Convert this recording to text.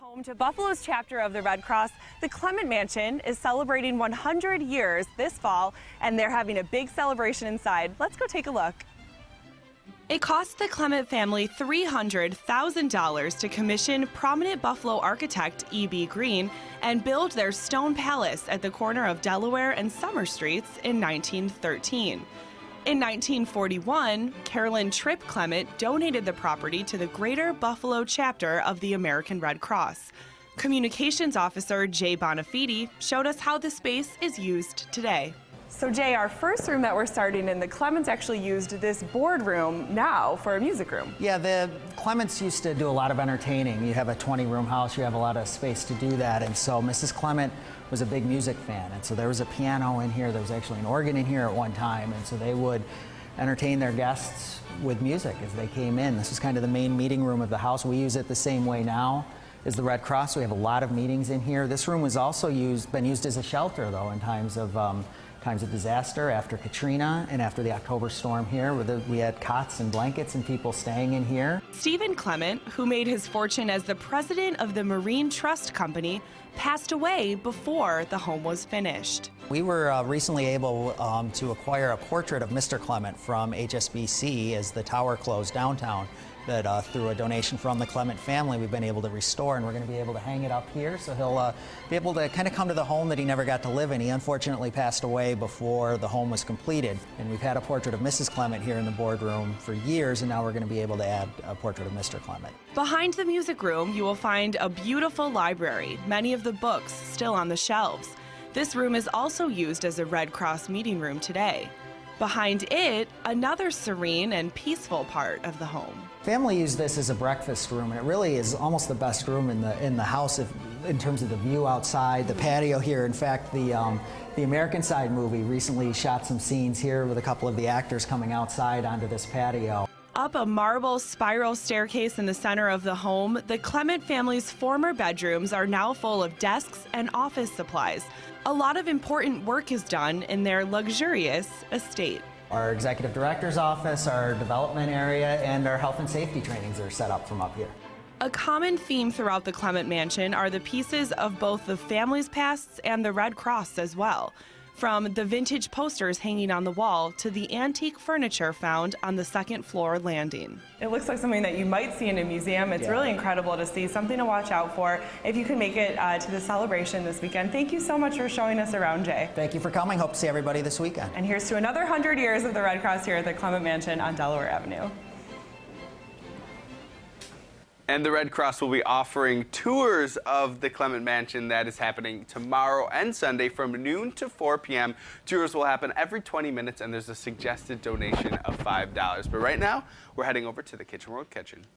Home to Buffalo's chapter of the Red Cross, the Clement Mansion is celebrating 100 years this fall, and they're having a big celebration inside. Let's go take a look. It cost the Clement family $300,000 to commission prominent Buffalo architect E.B. Green and build their stone palace at the corner of Delaware and Summer Streets in 1913. In 1941, Carolyn Tripp Clement donated the property to the Greater Buffalo chapter of the American Red Cross. Communications officer Jay Bonafide showed us how the space is used today. So Jay, our first room that we're starting in, the Clements actually used this boardroom now for a music room. Yeah, the Clements used to do a lot of entertaining. You have a 20-room house, you have a lot of space to do that, and so Mrs. Clement was a big music fan, and so there was a piano in here, there was actually an organ in here at one time, and so they would entertain their guests with music as they came in. This was kind of the main meeting room of the house. We use it the same way now as the Red Cross. We have a lot of meetings in here. This room was also been used as a shelter, though, in times of disaster, after Katrina and after the October storm here. We had cots and blankets and people staying in here. Stephen Clement, who made his fortune as the president of the Marine Trust Company, passed away before the home was finished. We were recently able to acquire a portrait of Mr. Clement from HSBC as the tower closed downtown, that through a donation from the Clement family we've been able to restore, and we're going to be able to hang it up here, so he'll be able to kind of come to the home that he never got to live in. He unfortunately passed away before the home was completed, and we've had a portrait of Mrs. Clement here in the boardroom for years, and now we're going to be able to add a portrait of Mr. Clement. Behind the music room, you will find a beautiful library, many of the books still on the shelves. This room is also used as a Red Cross meeting room today. Behind it, another serene and peaceful part of the home. Family used this as a breakfast room, and it really is almost the best room in the house in terms of the view outside, the patio here. In fact, the American Side movie recently shot some scenes here with a couple of the actors coming outside onto this patio. Up a marble spiral staircase in the center of the home, the Clement family's former bedrooms are now full of desks and office supplies. A lot of important work is done in their luxurious estate. Our executive director's office, our development area, and our health and safety trainings are set up from up here. A common theme throughout the Clement Mansion are the pieces of both the family's pasts and the Red Cross as well. From the vintage posters hanging on the wall to the antique furniture found on the second floor landing. It looks like something that you might see in a museum. It's really incredible to see, something to watch out for if you can make it to the celebration this weekend. Thank you so much for showing us around, Jay. Thank you for coming. Hope to see everybody this weekend. And here's to another 100 years of the Red Cross here at the Clement Mansion on Delaware Avenue. And the Red Cross will be offering tours of the Clement Mansion. That is happening tomorrow and Sunday from noon to 4 p.m. Tours will happen every 20 minutes, and there's a suggested donation of $5. But right now, we're heading over to the Kitchen World Kitchen.